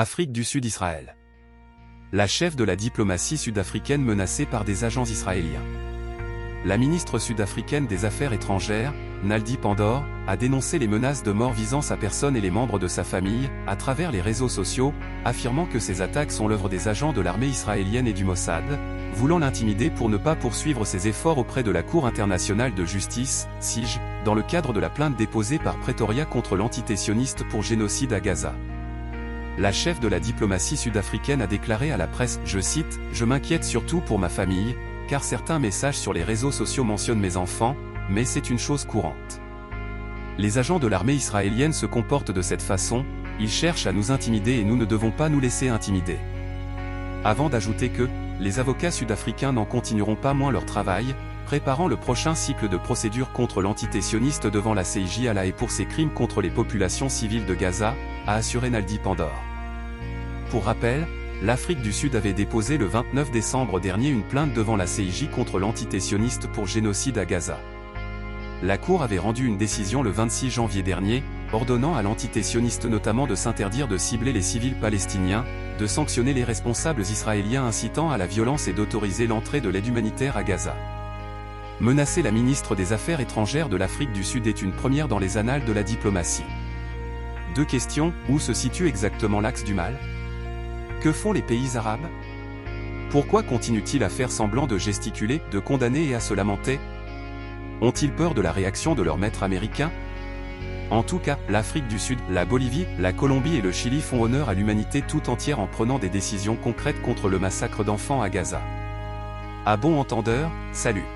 Afrique du Sud Israël. La chef de la diplomatie sud-africaine menacée par des agents israéliens. La ministre sud-africaine des Affaires étrangères, Naledi Pandor, a dénoncé les menaces de mort visant sa personne et les membres de sa famille, à travers les réseaux sociaux, affirmant que ces attaques sont l'œuvre des agents de l'armée israélienne et du Mossad, voulant l'intimider pour ne pas poursuivre ses efforts auprès de la Cour internationale de justice, CIJ, dans le cadre de la plainte déposée par Pretoria contre l'entité sioniste pour génocide à Gaza. La chef de la diplomatie sud-africaine a déclaré à la presse, je cite, « Je m'inquiète surtout pour ma famille, car certains messages sur les réseaux sociaux mentionnent mes enfants, mais c'est une chose courante. Les agents de l'armée israélienne se comportent de cette façon, ils cherchent à nous intimider et nous ne devons pas nous laisser intimider. » Avant d'ajouter que, les avocats sud-africains n'en continueront pas moins leur travail, préparant le prochain cycle de procédures contre l'entité sioniste devant la CIJ à La Haye pour ses crimes contre les populations civiles de Gaza, a assuré Naledi Pandor. Pour rappel, l'Afrique du Sud avait déposé le 29 décembre dernier une plainte devant la CIJ contre l'entité sioniste pour génocide à Gaza. La Cour avait rendu une décision le 26 janvier dernier, ordonnant à l'entité sioniste notamment de s'interdire de cibler les civils palestiniens, de sanctionner les responsables israéliens incitant à la violence et d'autoriser l'entrée de l'aide humanitaire à Gaza. Menacer la ministre des Affaires étrangères de l'Afrique du Sud est une première dans les annales de la diplomatie. Deux questions, où se situe exactement l'axe du mal ? Que font les pays arabes ? Pourquoi continuent-ils à faire semblant de gesticuler, de condamner et à se lamenter ? Ont-ils peur de la réaction de leur maître américain ? En tout cas, l'Afrique du Sud, la Bolivie, la Colombie et le Chili font honneur à l'humanité tout entière en prenant des décisions concrètes contre le massacre d'enfants à Gaza. À bon entendeur, salut.